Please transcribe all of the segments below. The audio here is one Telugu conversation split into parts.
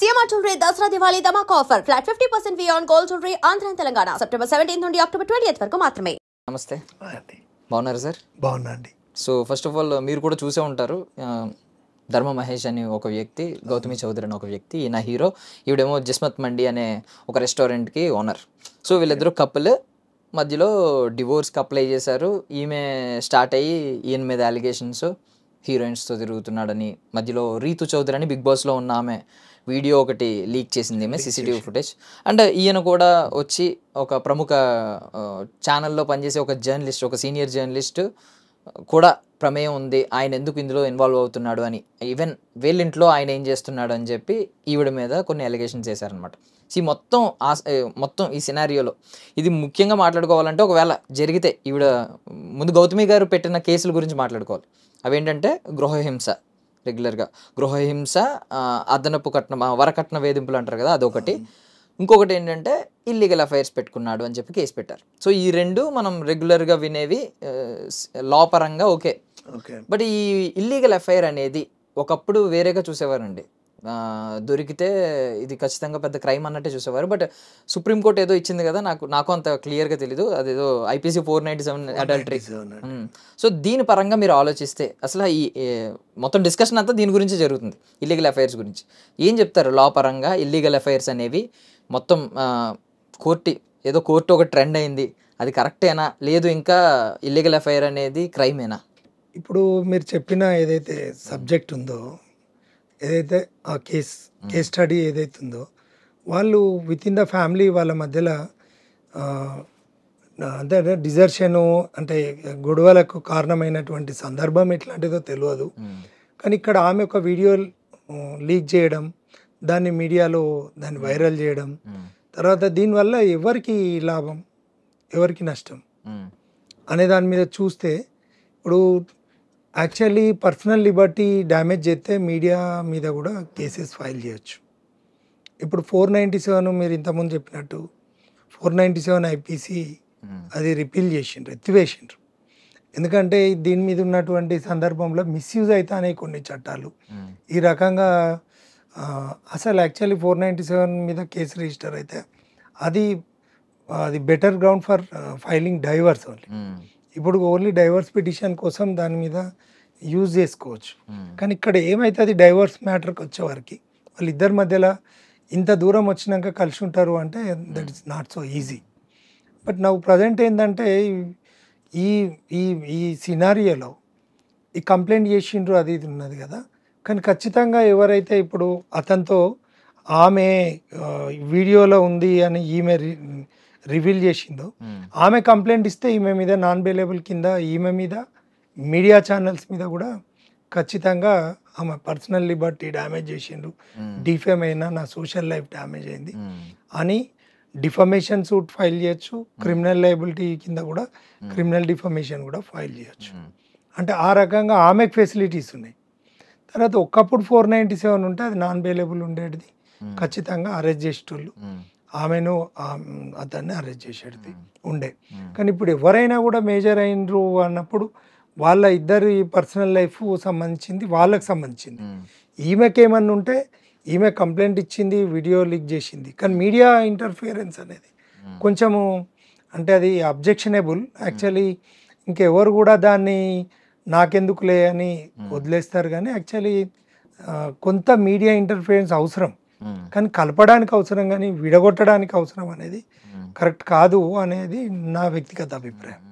సిఎంఆర్ జ్యువెలరీ దసరా దివాళీ ధమాకా offer flat 50% V on gold jewellery Andhra Telangana September 17 నుండి అక్టోబర్ 20th వరకు మాత్రమే. నమస్తే బాగున్నారు సార్? బాగున్నాండి. సో ఫస్ట్ ఆఫ్ ఆల్ మీరు కూడా చూసే ఉంటారు, ధర్మ మహేష్ అని ఒక వ్యక్తి, గౌతమి చౌదరి అని ఒక వ్యక్తి, ఈయన హీరో, ఈవిడేమో జిస్మత్ మండి అనే ఒక రెస్టారెంట్కి ఓనర్. సో వీళ్ళిద్దరూ కపుల్, మధ్యలో డివోర్స్కి అప్లై చేశారు. ఈమె స్టార్ట్ అయ్యి ఈయన మీద అలిగేషన్స్, హీరోయిన్స్తో తిరుగుతున్నాడని. మధ్యలో రీతు చౌదరి అని బిగ్ బాస్లో ఉన్న ఆమె వీడియో ఒకటి లీక్ చేసింది, ఈమె సీసీటీవీ ఫుటేజ్. అండ్ ఈయన కూడా వచ్చి ఒక ప్రముఖ ఛానల్లో పనిచేసే ఒక జర్నలిస్ట్, ఒక సీనియర్ జర్నలిస్ట్ కూడా ప్రమేయం ఉంది, ఆయన ఎందుకు ఇందులో ఇన్వాల్వ్ అవుతున్నాడు అని, ఈవెన్ వీళ్ళింట్లో ఆయన ఏం చేస్తున్నాడు అని చెప్పి ఈవిడ మీద కొన్ని అలిగేషన్స్ చేశారనమాట. మొత్తం ఈ సినారియోలో ఇది ముఖ్యంగా మాట్లాడుకోవాలంటే, ఒకవేళ జరిగితే ఈవిడ ముందు గౌతమి గారు పెట్టిన కేసుల గురించి మాట్లాడుకోవాలి. అవేంటంటే గృహహింస, రెగ్యులర్గా గృహహింస, అదనపు కట్నం, వరకట్న వేధింపులు అంటారు కదా, అదొకటి. ఇంకొకటి ఏంటంటే ఇల్లీగల్ అఫైర్స్ పెట్టుకున్నాడు అని చెప్పి కేసు పెట్టారు. సో ఈ రెండు మనం రెగ్యులర్గా వినేవి, లా పరంగా ఓకే. బట్ ఈ ఇల్లీగల్ అఫైర్ అనేది ఒకప్పుడు వేరేగా చూసేవారండి. దొరికితే ఇది ఖచ్చితంగా పెద్ద క్రైమ్ అన్నట్టే చూసేవారు. బట్ సుప్రీంకోర్టు ఏదో ఇచ్చింది కదా, నాకు అంత క్లియర్గా తెలీదు, అదేదో ఐపీసీ 497 అడల్టరీ. సో దీని పరంగా మీరు ఆలోచిస్తే అసలు ఈ మొత్తం డిస్కషన్ అంతా దీని గురించి జరుగుతుంది, ఇల్లీగల్ అఫైర్స్ గురించి. ఏం చెప్తారు లా పరంగా? ఇల్లీగల్ అఫైర్స్ అనేవి మొత్తం కోర్టు ఒక ట్రెండ్ అయింది, అది కరెక్టేనా, లేదు ఇంకా ఇల్లీగల్ అఫైర్ అనేది క్రైమేనా? ఇప్పుడు మీరు చెప్పిన ఏదైతే సబ్జెక్ట్ ఉందో, ఏదైతే ఆ కేస్ స్టడీ ఏదైతే ఉందో, వాళ్ళు విత్ ఇన్ ద ఫ్యామిలీ వాళ్ళ మధ్యలో అంటే డిజర్షను, అంటే గొడవలకు కారణమైనటువంటి సందర్భం ఎట్లాంటిదో తెలియదు. కానీ ఇక్కడ ఆమె ఒక వీడియో లీక్ చేయడం, దాన్ని మీడియాలో దాన్ని వైరల్ చేయడం, తర్వాత దీనివల్ల ఎవరికి లాభం, ఎవరికి నష్టం అనే దాని మీద చూస్తే, ఇప్పుడు యాక్చువల్లీ పర్సనల్ లిబర్టీ డ్యామేజ్ చేస్తే మీడియా మీద కూడా కేసెస్ ఫైల్ చేయొచ్చు. ఇప్పుడు 497 మీరు ఇంతకుముందు చెప్పినట్టు 497 ఐపీసీ అది రిపీల్ చేసిండ్రు, ఎత్తివేసిండ్రు. ఎందుకంటే దీని మీద ఉన్నటువంటి సందర్భంలో మిస్యూజ్ అవుతానే కొన్ని చట్టాలు. ఈ రకంగా అసలు యాక్చువల్లీ 497 మీద కేసు రిజిస్టర్ అయితే అది better ground for filing divorce only. ఇప్పుడు ఓన్లీ డైవర్స్ పిటిషన్ కోసం దాని మీద యూజ్ చేసుకోవచ్చు. కానీ ఇక్కడ ఏమైతుంది, డైవర్స్ మ్యాటర్కి వచ్చేవారికి వాళ్ళిద్దరి మధ్యలో ఇంత దూరం వచ్చినాక కలిసి ఉంటారు అంటే that is not so easy. But నా ప్రజెంట్ ఏంటంటే ఈ ఈ ఈ సినారియోలో ఈ కంప్లైంట్ చేసిండ్రు, అది ఇది ఉన్నది కదా. కానీ ఖచ్చితంగా ఎవరైతే ఇప్పుడు అతనితో ఆమె వీడియోలో ఉంది అని ఈమె రివీల్ చేసిందో, ఆమె కంప్లైంట్ ఇస్తే ఈమె మీద నాన్ బెయిలబుల్ కింద, ఈమె మీద, మీడియా ఛానల్స్ మీద కూడా ఖచ్చితంగా ఆమె పర్సనల్ లిబర్టీ డ్యామేజ్ చేసిండ్రు, డిఫేమ్ అయినా నా సోషల్ లైఫ్ డ్యామేజ్ అయింది అని డిఫమేషన్ సూట్ ఫైల్ చేయొచ్చు. క్రిమినల్ లయబిలిటీ కింద కూడా క్రిమినల్ డిఫమేషన్ కూడా ఫైల్ చేయొచ్చు. అంటే ఆ రకంగా ఆమెకు ఫెసిలిటీస్ ఉన్నాయి. తర్వాత ఒకప్పుడు 497 ఉంటే అది నాన్ బెయిలబుల్ ఉండేది, ఖచ్చితంగా అరెస్ట్ చేసేటోళ్ళు, ఆమెను అతన్ని అరెస్ట్ చేసేది ఉండే. కానీ ఇప్పుడు ఎవరైనా కూడా మేజర్ అయినరు అన్నప్పుడు వాళ్ళ ఇద్దరి పర్సనల్ లైఫ్ సంబంధించింది, వాళ్ళకి సంబంధించింది. ఈమెకేమన్నా ఉంటే ఈమె కంప్లైంట్ ఇచ్చింది, వీడియో లీక్ చేసింది. కానీ మీడియా ఇంటర్ఫియరెన్స్ అనేది కొంచెము, అంటే అది అబ్జెక్షనబుల్ యాక్చువల్లీ. ఇంకెవరు కూడా దాన్ని నాకెందుకులే అని వదిలేస్తారు. కానీ యాక్చువల్లీ కొంత మీడియా ఇంటర్ఫియరెన్స్ అవసరం, కానీ కలపడానికి అవసరం, కానీ విడగొట్టడానికి అవసరం అనేది కరెక్ట్ కాదు అనేది నా వ్యక్తిగత అభిప్రాయం.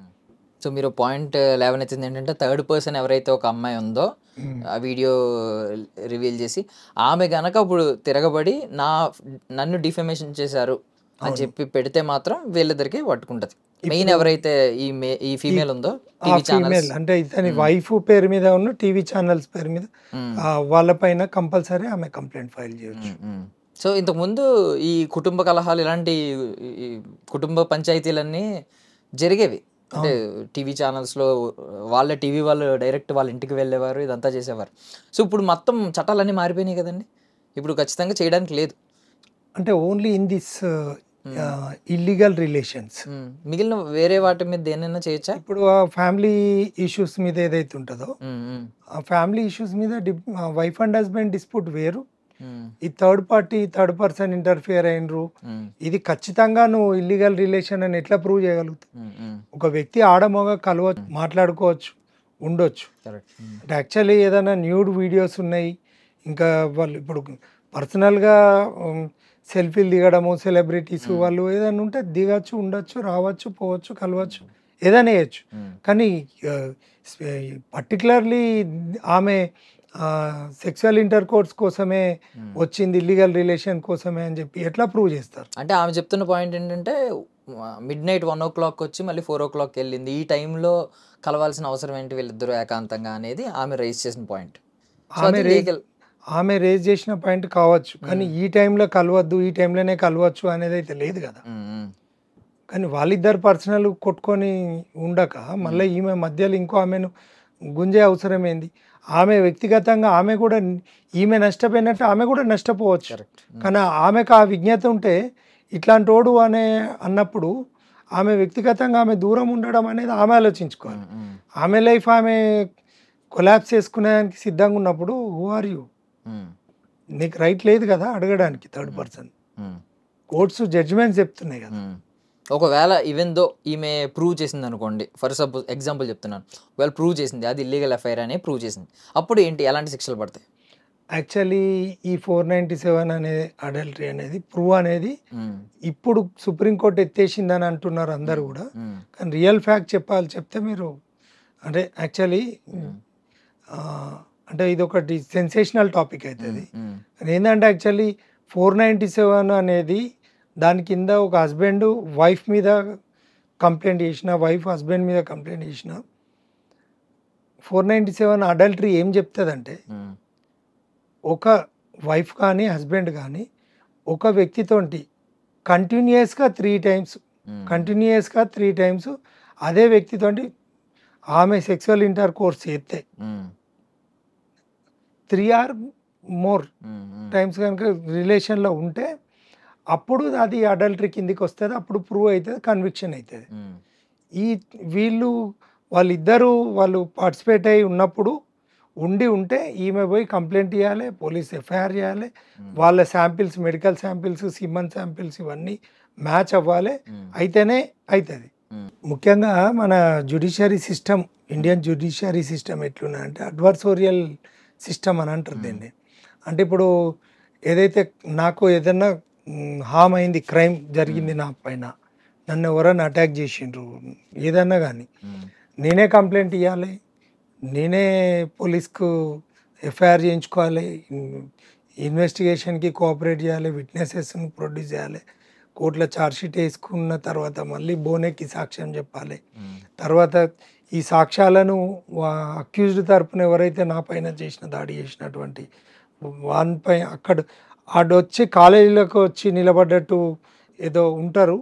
సో మీరు పాయింట్ లేవనెత్తింది ఏంటంటే, థర్డ్ పర్సన్ ఎవరైతే ఒక అమ్మాయి ఉందో ఆ వీడియో రివీల్ చేసి, ఆమె గనక ఇప్పుడు తిరగబడి నన్ను డిఫమేషన్ చేశారు అని చెప్పి పెడితే మాత్రం వీళ్ళిద్దరికి పట్టుకుంటది. మెయిన్ ఎవరైతే ఈ ఫీమేల్ ఉందో, టీవీ ఛానల్స్ అంటే ఇతని వైఫ్ పేరు మీద ఉన్న టీవీ ఛానల్స్ పేరు మీద వాళ్ళపైన కంపల్సరీ ఆమె కంప్లైంట్ ఫైల్ చేయొచ్చు. సో ఇంతకుముందు ఈ కుటుంబ కలహాలు, ఇలాంటి కుటుంబ పంచాయతీలన్నీ జరిగేవి. అంటే టీవీ ఛానల్స్లో వాళ్ళ టీవీ వాళ్ళు డైరెక్ట్ వాళ్ళ ఇంటికి వెళ్ళేవారు, ఇదంతా చేసేవారు. సో ఇప్పుడు మొత్తం చట్టాలన్నీ మారిపోయినాయి కదండి, ఇప్పుడు ఖచ్చితంగా చేయడానికి లేదు. అంటే only in this illegal relations, మిగిలిన వేరే వాటి మీద దేనైనా చేయొచ్చా? ఇప్పుడు ఆ ఫ్యామిలీ ఇష్యూస్ మీద ఏదైతే ఉంటుందో, ఆ ఫ్యామిలీ ఇష్యూస్ మీద వైఫ్ అండ్ హస్బెండ్ డిస్ప్యూట్ వేరు, ఈ థర్డ్ పర్సన్ ఇంటర్ఫియర్ అయినరు, ఇది ఖచ్చితంగా నువ్వు ఇల్లీగల్ రిలేషన్ అని ఎట్లా ప్రూవ్ చేయగలుగుతావు? ఒక వ్యక్తి ఆడమోగ కలవచ్చు, మాట్లాడుకోవచ్చు, ఉండొచ్చు. అంటే యాక్చువల్లీ ఏదైనా న్యూడ్ వీడియోస్ ఉన్నాయి, ఇంకా వాళ్ళు ఇప్పుడు పర్సనల్గా సెల్ఫీలు దిగడము, సెలబ్రిటీస్ వాళ్ళు ఏదైనా ఉంటే దిగచ్చు, ఉండొచ్చు, రావచ్చు, పోవచ్చు, కలవచ్చు, ఏదైనా వేయచ్చు. కానీ పర్టికులర్లీ ఆమె సెక్సువల్ ఇంటర్ కోర్స్ కోసమే వచ్చింది, ఇల్లీగల్ రిలేషన్ కోసమే అని చెప్పి ఎట్లా ప్రూవ్ చేస్తారు? అంటే ఆమె చెప్తున్న పాయింట్ ఏంటంటే మిడ్-నైట్ 1 o'clock వచ్చి మళ్ళీ 4 o'clock వెళ్ళింది, ఈ టైంలో కలవాల్సిన అవసరం ఏంటి వీళ్ళిద్దరూ ఏకాంతంగా అనేది ఆమె రైజ్ చేసిన పాయింట్. ఆమె రేజ్ చేసిన పాయింట్ కావచ్చు, కానీ ఈ టైంలో కలవద్దు, ఈ టైంలోనే కలవచ్చు అనేది అయితే లేదు కదా. కానీ వాళ్ళిద్దరు పర్సనల్ కొట్టుకొని ఉండక మళ్ళీ ఈమె మధ్యలో ఇంకో ఆమెను గుంజే అవసరం ఏంది? ఆమె వ్యక్తిగతంగా ఆమె కూడా, ఈమె నష్టపోయినట్టు ఆమె కూడా నష్టపోవచ్చు. కానీ ఆమెకు ఆ విజ్ఞత ఉంటే ఇట్లాంటి వాడు అన్నప్పుడు ఆమె వ్యక్తిగతంగా ఆమె దూరం ఉండడం అనేది ఆమె ఆలోచించుకోవాలి. ఆమె లైఫ్ ఆమె కొలాప్స్ చేసుకునేదానికి సిద్ధంగా ఉన్నప్పుడు హూ ఆర్ యూ? నీకు రైట్ లేదు కదా అడగడానికి. థర్డ్ పర్సన్ కోర్ట్స్ జడ్జిమెంట్స్ చెప్తున్నాయి కదా. ఒకవేళ ఈవెన్ దో ఈమె ప్రూవ్ చేసింది అనుకోండి, ఫర్ సపోజ్ ఎగ్జాంపుల్ చెప్తున్నాను, ఒకవేళ ప్రూవ్ చేసింది అది ఇల్లీగల్ అఫైర్ అని ప్రూవ్ చేసింది, అప్పుడు ఏంటి, ఎలాంటి శిక్షలు పడతాయి? యాక్చువల్లీ ఈ 497 అనే అడల్టరీ అనేది ప్రూవ్ అనేది ఇప్పుడు సుప్రీంకోర్టు ఎత్తేసిందని అంటున్నారు అందరు కూడా. కానీ రియల్ ఫ్యాక్ట్ చెప్తే మీరు అంటే యాక్చువల్లీ అంటే ఇది ఒకటి సెన్సేషనల్ టాపిక్ అవుతుంది. ఏంటంటే యాక్చువల్లీ 497 అనేది దాని కింద ఒక హస్బెండ్ వైఫ్ మీద కంప్లైంట్ చేసిన, వైఫ్ హస్బెండ్ మీద కంప్లైంట్ చేసిన, 497 అడల్టరీ ఏం చెప్తుందంటే ఒక వైఫ్ కానీ హస్బెండ్ కానీ ఒక వ్యక్తితోటి కంటిన్యూస్గా 3 టైమ్స్ అదే వ్యక్తితోటి ఆమె సెక్సువల్ ఇంటర్ కోర్స్ చేస్తే 3 or more టైమ్స్ కనుక రిలేషన్లో ఉంటే అప్పుడు అది అడల్టరీ కిందికి వస్తుంది, అప్పుడు ప్రూవ్ అవుతుంది, కన్విక్షన్ అవుతుంది. వాళ్ళిద్దరూ పార్టిసిపేట్ అయి ఉన్నప్పుడు ఉంటే ఈమె పోయి కంప్లైంట్ ఇవ్వాలి, పోలీస్ ఎఫ్ఐఆర్ చేయాలి, వాళ్ళ samples, medical samples, semen samples ఇవన్నీ మ్యాచ్ అవ్వాలి, అయితేనే అవుతుంది. ముఖ్యంగా మన judiciary system, Indian judiciary system ఎట్లున్నాయంటే అడ్వర్సోరియల్ సిస్టమ్ అని అంటారు దీన్ని. అంటే ఇప్పుడు ఏదైతే నాకు ఏదన్నా హామ్ అయింది, క్రైమ్ జరిగింది నా పైన, నన్ను ఎవరైనా అటాక్ చేసిండ్రు, ఏదన్నా కానీ నేనే కంప్లైంట్ ఇవ్వాలి, నేనే పోలీస్కు ఎఫ్ఐఆర్ చేయించుకోవాలి, ఇన్వెస్టిగేషన్కి కోఆపరేట్ చేయాలి, విట్నెసెస్ను ప్రొడ్యూస్ చేయాలి, కోర్టులో ఛార్జ్షీట్ వేసుకున్న తర్వాత మళ్ళీ బోనెక్కి సాక్ష్యం చెప్పాలి, తర్వాత ఈ సాక్ష్యాలను అక్యూజ్డ్ తరపున ఎవరైతే నా పైన దాడి చేసినటువంటి వానిపై ఆడొచ్చి కాలేజీలోకి వచ్చి నిలబడ్డట్టు ఏదో ఉంటారు,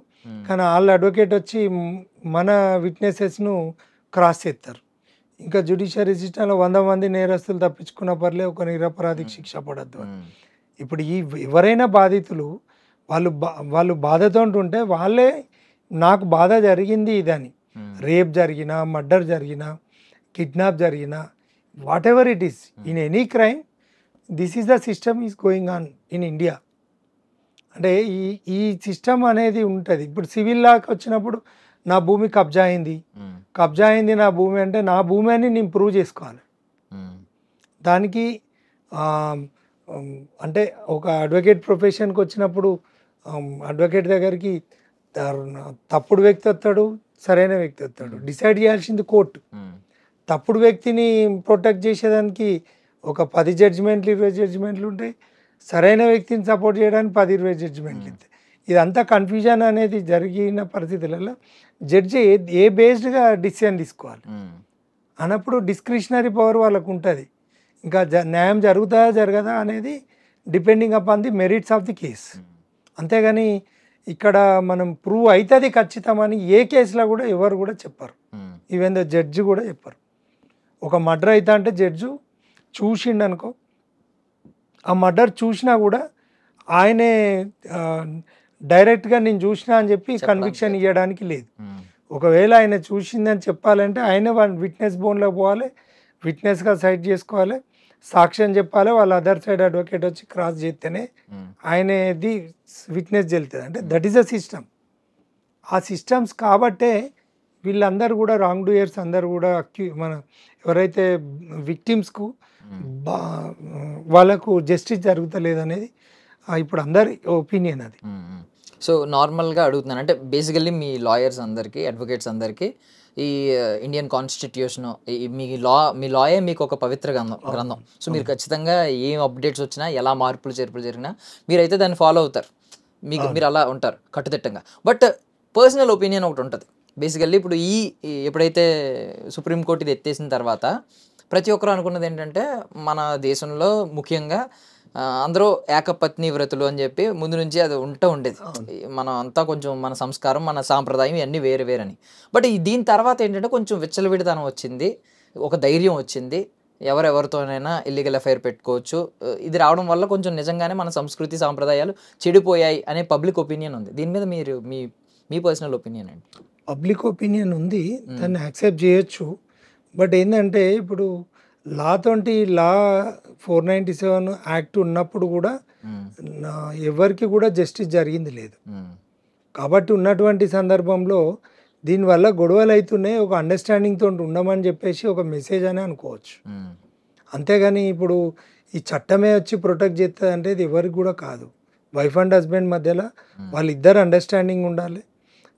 కానీ వాళ్ళ అడ్వకేట్ వచ్చి మన విట్నెసెస్ను క్రాస్ చేస్తారు. ఇంకా జ్యుడిషియరీ సిస్టంలో 100 మంది నేరస్తులు తప్పించుకున్న పర్లే, ఒక నిరపరాధికి శిక్ష పడద్దు. ఇప్పుడు ఎవరైనా బాధితులు వాళ్ళు బాధతో ఉంటే వాళ్ళే నాకు బాధ జరిగింది ఇదని, రేప్ జరిగినా, మర్డర్ జరిగినా, కిడ్నాప్ జరిగినా, what ever it is, in any crime this is the system is going on in India. అంటే ఈ సిస్టమ్ అనేది ఉంటుంది. ఇప్పుడు సివిల్ లాకి వచ్చినప్పుడు నా భూమి కబ్జా అయింది నా భూమి అంటే నా భూమి అని నేను ప్రూవ్ చేసుకోవాలి. దానికి అంటే ఒక అడ్వకేట్ ప్రొఫెషన్కి వచ్చినప్పుడు అడ్వకేట్ దగ్గరికి తప్పుడు వ్యక్తి వస్తాడు, సరైన వ్యక్తి వస్తాడు, డిసైడ్ చేయాల్సింది కోర్టు. తప్పుడు వ్యక్తిని ప్రొటెక్ట్ చేసేదానికి ఒక 10 జడ్జిమెంట్లు 20 జడ్జిమెంట్లు ఉంటాయి, సరైన వ్యక్తిని సపోర్ట్ చేయడానికి 10-20 జడ్జిమెంట్లు ఉంటాయి. ఇదంతా కన్ఫ్యూజన్ అనేది జరిగిన పరిస్థితులలో జడ్జి ఏ బేస్డ్గా డిసిషన్ తీసుకోవాలి అన్నప్పుడు డిస్క్రిషనరీ పవర్ వాళ్ళకు ఉంటుంది. ఇంకా న్యాయం జరుగుతుందా జరగదా అనేది depending upon the merits of the case. అంతేగాని ఇక్కడ మనం ప్రూవ్ అవుతుంది ఖచ్చితమని ఏ కేసులో కూడా ఎవరు కూడా చెప్పరు, ఈవెన్ ద జడ్జి కూడా చెప్పరు. ఒక మర్డర్ అవుతా అంటే జడ్జు చూసిండు అనుకో, ఆ మర్డర్ చూసినా కూడా ఆయనే డైరెక్ట్గా నేను చూసినా అని చెప్పి కన్విక్షన్ ఇవ్వడానికి లేదు. ఒకవేళ ఆయన చూసిందని చెప్పాలంటే ఆయన విట్నెస్ బోన్లో పోవాలి, విట్నెస్గా సైట్ చేసుకోవాలి, సాక్ష్యం చెప్పాలి, వాళ్ళ అదర్ సైడ్ అడ్వకేట్ వచ్చి క్రాస్ చేస్తేనే ఆయనది విట్నెస్ చెల్తుంది. అంటే దట్ ఈస్ అ సిస్టమ్. ఆ సిస్టమ్స్ కాబట్టే వీళ్ళందరూ కూడా రాంగ్ డూయర్స్ అందరూ కూడా మన ఎవరైతే విక్టిమ్స్కు బా వాళ్ళకు జస్టిస్ జరుగుతలేదనేది ఇప్పుడు అందరి ఒపీనియన్ అది. సో నార్మల్గా అడుగుతున్నాను, అంటే బేసికల్లీ మీ లాయర్స్ అందరికీ, అడ్వకేట్స్ అందరికీ ఈ ఇండియన్ కాన్స్టిట్యూషన్, మీ లాయే మీకు ఒక పవిత్ర గ్రంథం. సో మీరు ఖచ్చితంగా ఏం అప్డేట్స్ వచ్చినా, ఎలా మార్పులు చేర్పులు జరిగినా మీరైతే దాన్ని ఫాలో అవుతారు. మీరు అలా ఉంటారు కట్టుదిట్టంగా. బట్ పర్సనల్ ఒపీనియన్ ఒకటి ఉంటుంది బేసికల్లీ. ఇప్పుడు ఎప్పుడైతే సుప్రీంకోర్టు ఇది ఎత్తేసిన తర్వాత ప్రతి ఒక్కరు అనుకున్నది ఏంటంటే, మన దేశంలో ముఖ్యంగా అందరూ ఏకపత్ని వ్రతులు అని చెప్పి ముందు నుంచి అది ఉండేది. మనం అంతా కొంచెం మన సంస్కారం, మన సాంప్రదాయం ఇవన్నీ వేరు వేరని. బట్ దీని తర్వాత ఏంటంటే కొంచెం విచ్చలవిడితనం వచ్చింది, ఒక ధైర్యం వచ్చింది, ఎవరెవరితోనైనా ఇల్లీగల్ అఫైర్ పెట్టుకోవచ్చు. ఇది రావడం వల్ల కొంచెం నిజంగానే మన సంస్కృతి సాంప్రదాయాలు చెడిపోయాయి అనే పబ్లిక్ ఒపీనియన్ ఉంది. దీని మీద మీరు మీ పర్సనల్ ఒపీనియన్ అండి? పబ్లిక్ ఒపీనియన్ ఉంది, దాన్ని యాక్సెప్ట్ చేయొచ్చు. బట్ ఏంటంటే ఇప్పుడు లా 497 యాక్ట్ ఉన్నప్పుడు కూడా ఎవరికి కూడా జస్టిస్ జరిగింది లేదు. కాబట్టి ఉన్నటువంటి సందర్భంలో దీనివల్ల గొడవలు అవుతున్నాయి, ఒక అండర్స్టాండింగ్ తోటి ఉండమని చెప్పేసి ఒక మెసేజ్ అని అనుకోవచ్చు. అంతేగాని ఇప్పుడు ఈ చట్టమే వచ్చి ప్రొటెక్ట్ చేస్తుంది అంటే ఇది ఎవరికి కూడా కాదు. వైఫ్ అండ్ హస్బెండ్ మధ్యలో వాళ్ళిద్దరు అండర్స్టాండింగ్ ఉండాలి,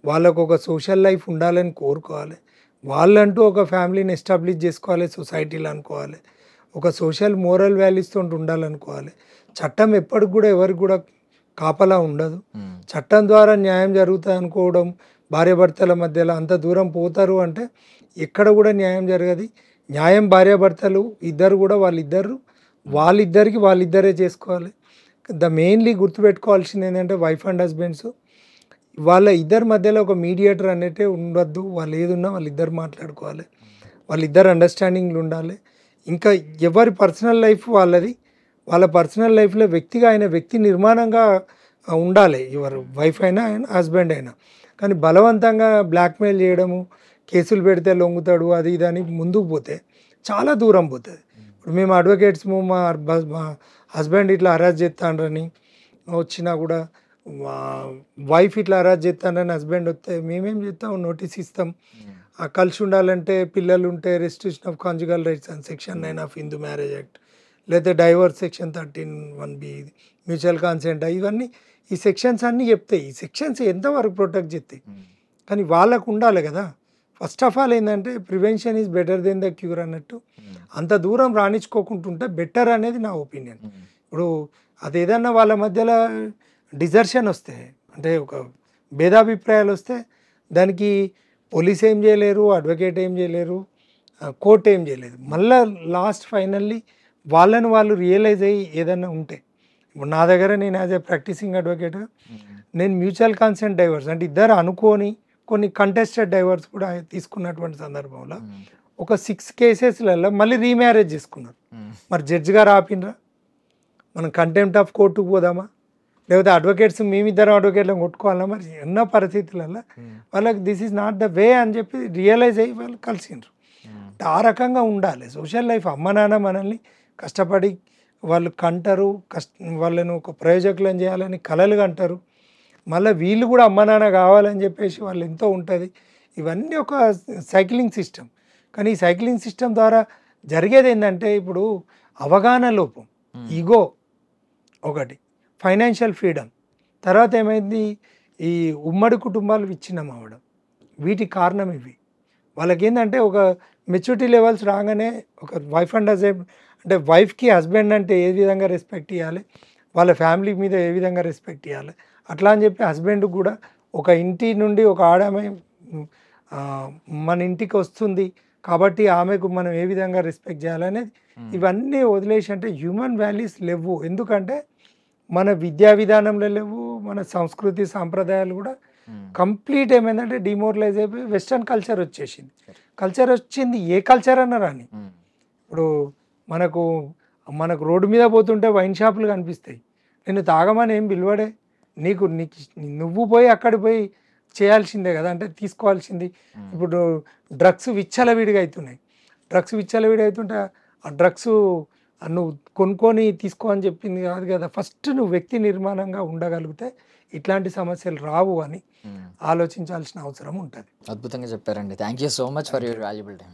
వాళ్ళకు ఒక సోషల్ లైఫ్ ఉండాలని కోరుకోవాలి, వాళ్ళంటూ ఒక ఫ్యామిలీని ఎస్టాబ్లిష్ చేసుకోవాలి, సొసైటీలో అనుకోవాలి, ఒక సోషల్ మోరల్ వాల్యూస్ తోటి ఉండాలనుకోవాలి. చట్టం ఎప్పటికి కూడా ఎవరికి కూడా కాపలా ఉండదు. చట్టం ద్వారా న్యాయం జరుగుతుంది అనుకోవడం, భార్యాభర్తల మధ్యలో అంత దూరం పోతారు అంటే ఎక్కడ కూడా న్యాయం జరగదు. న్యాయం భార్యాభర్తలు ఇద్దరు కూడా వాళ్ళిద్దరే చేసుకోవాలి. మెయిన్లీ గుర్తుపెట్టుకోవాల్సింది ఏంటంటే వైఫ్ అండ్ హస్బెండ్స్ వాళ్ళ ఇద్దరి మధ్యలో ఒక మీడియేటర్ అనేటే ఉండొద్దు. వాళ్ళు ఏదున్నా వాళ్ళిద్దరు మాట్లాడుకోవాలి, వాళ్ళిద్దరు అండర్స్టాండింగ్లు ఉండాలి. ఇంకా ఎవరి పర్సనల్ లైఫ్ వాళ్ళది, వాళ్ళ పర్సనల్ లైఫ్లో వ్యక్తి నిర్మాణంగా ఉండాలి, ఎవరు వైఫ్ అయినా హస్బెండ్ అయినా. కానీ బలవంతంగా బ్లాక్మెయిల్ చేయడము, కేసులు పెడితే లొంగుతాడు అది ఇది అని ముందుకు పోతే చాలా దూరం పోతుంది. ఇప్పుడు మేము అడ్వకేట్స్ మా హస్బెండ్ ఇట్లా హరాస్ చేస్తానని వచ్చినా కూడా, వైఫ్ ఇట్లా హరాస్ చేస్తానని హస్బెండ్ వస్తే మేమేం చేస్తాం, నోటీస్ ఇస్తాం. కలిసి ఉండాలంటే పిల్లలు ఉంటే రెస్ట్రిక్షన్ ఆఫ్ కాంజుగల్ రైట్స్ అని section 9 of Hindu marriage act, లేదా divorce section 13(1)(b), mutual consent, ఇవన్నీ ఈ సెక్షన్స్ అన్నీ చెప్తాయి. ఈ సెక్షన్స్ ఎంతవరకు ప్రొటెక్ట్ చేస్తాయి, కానీ వాళ్ళకు ఉండాలి కదా. ఫస్ట్ ఆఫ్ ఆల్ ఏంటంటే prevention is better than the cure అన్నట్టు, అంత దూరం రాణించుకోకుంటుంటే బెటర్ అనేది నా ఒపీనియన్. ఇప్పుడు అదేదన్నా వాళ్ళ మధ్యలో డిజర్షన్ వస్తే, అంటే ఒక భేదాభిప్రాయాలు వస్తే దానికి పోలీస్ ఏం చేయలేరు, అడ్వకేట్ ఏం చేయలేరు, కోర్టు ఏం చేయలేదు. మళ్ళీ లాస్ట్ ఫైనల్లీ వాళ్ళు రియలైజ్ అయ్యి ఏదన్నా ఉంటే, ఇప్పుడు నా దగ్గర నేను యాజ్ ఏ ప్రాక్టీసింగ్ అడ్వకేట్గా నేను మ్యూచువల్ కన్సెంట్ డైవర్స్ అంటే ఇద్దరు అనుకోని కొన్ని కంటెస్టెడ్ డైవర్స్ కూడా తీసుకున్నటువంటి సందర్భంలో ఒక 6 కేసెస్లలో మళ్ళీ రీమ్యారేజ్ చేసుకున్నారు. మరి జడ్జి గారు ఆపినరా? మనం కంటెంప్ట్ ఆఫ్ కోర్టుకు పోదామా, లేకపోతే అడ్వకేట్స్ మేమిద్దరం అడ్వకేట్లను కొట్టుకోవాలా? మరి ఎన్నో పరిస్థితులలో వాళ్ళకి this is not the way అని చెప్పి రియలైజ్ అయ్యి వాళ్ళు కలిసిండ్రు. ఆ రకంగా ఉండాలి సోషల్ లైఫ్. అమ్మ నాన్న మనల్ని కష్టపడి వాళ్ళు కంటారు, వాళ్ళను ఒక ప్రయోజకులను చేయాలని కలలు కంటారు. మళ్ళీ వీళ్ళు కూడా అమ్మ నాన్న కావాలని చెప్పేసి వాళ్ళు ఎంతో ఉంటుంది. ఇవన్నీ ఒక సైక్లింగ్ సిస్టమ్. కానీ ఈ సైక్లింగ్ సిస్టమ్ ద్వారా జరిగేది ఏంటంటే ఇప్పుడు అవగాహన లోపం, ఈగో ఒకటి, ఫైనాన్షియల్ ఫ్రీడమ్, తర్వాత ఏమైంది ఈ ఉమ్మడి కుటుంబాలు విచ్ఛిన్నం అవ్వడం. వీటి కారణం ఇవి. వాళ్ళకి ఏంటంటే ఒక మెచ్యూరిటీ లెవెల్స్ రాగానే ఒక వైఫ్ అండ్ హస్బెండ్ అంటే వైఫ్కి హస్బెండ్ అంటే ఏ విధంగా రెస్పెక్ట్ ఇవ్వాలి, వాళ్ళ ఫ్యామిలీ మీద ఏ విధంగా రెస్పెక్ట్ ఇవ్వాలి, అట్లా అని చెప్పి హస్బెండ్కి కూడా ఒక ఇంటి నుండి ఒక ఆడమే మన ఇంటికి వస్తుంది కాబట్టి ఆమెకు మనం ఏ విధంగా రెస్పెక్ట్ చేయాలనేది ఇవన్నీ వదిలేసి, అంటే హ్యూమన్ వాల్యూస్ లేవు. ఎందుకంటే మన విద్యా విధానంలో లేవు, మన సంస్కృతి సాంప్రదాయాలు కూడా కంప్లీట్ ఏమైందంటే డిమోరలైజ్ అయిపోయి వెస్టర్న్ కల్చర్ వచ్చేసింది. కల్చర్ వచ్చింది ఏ కల్చర్ అన్నారా అని. ఇప్పుడు మనకు రోడ్డు మీద పోతుంటే వైన్ షాపులు కనిపిస్తాయి, నేను తాగమని ఏం పిలువడే, నీకు నువ్వు పోయి అక్కడికి పోయి చేయాల్సిందే కదా, అంటే తీసుకోవాల్సింది. ఇప్పుడు డ్రగ్స్ విచ్చలవిడిగా అవుతున్నాయి. డ్రగ్స్ విచ్చలవిడి అవుతుంటే ఆ డ్రగ్స్ నువ్వు కొనుక్కొని తీసుకో అని చెప్పింది కాదు కదా. ఫస్ట్ నువ్వు వ్యక్తి నిర్మాణంగా ఉండగలిగితే ఇట్లాంటి సమస్యలు రావు అని ఆలోచించాల్సిన అవసరం ఉంటుంది. అద్భుతంగా చెప్పారండి. Thank you so much for your valuable time.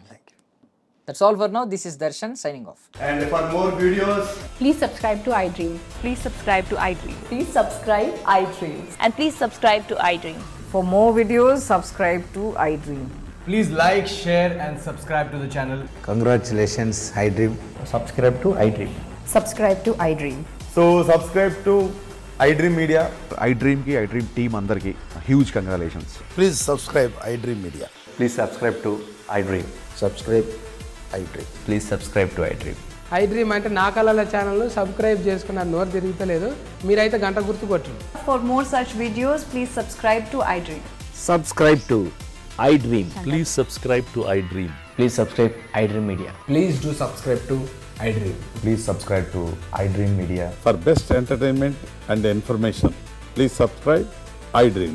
That's all for now. This is Darshan signing off. And for more videos, Please subscribe to iDream. Please subscribe to iDream. Please subscribe iDream. And please subscribe to iDream. For more videos, subscribe to iDream. please like, share and subscribe to the channel. Congratulations, iDream. Subscribe to iDream. Subscribe to iDream. So subscribe to iDream Media. iDream ki iDream team andarki huge congratulations. Please subscribe iDream Media. Please subscribe to iDream. Subscribe iDream. Please subscribe to iDream. iDream అంటే నా కళల ఛానల్ సబ్స్క్రైబ్ చేసుకున్న నోరు తిరుగుతలేదు, మీరైతే గంట గుర్తు కొట్టండి. For more such videos, please subscribe to iDream. Subscribe to iDream. Please subscribe to iDream. Please subscribe iDream Media. Please do subscribe to iDream. Please subscribe to iDream Media. For best entertainment and information, please subscribe iDream.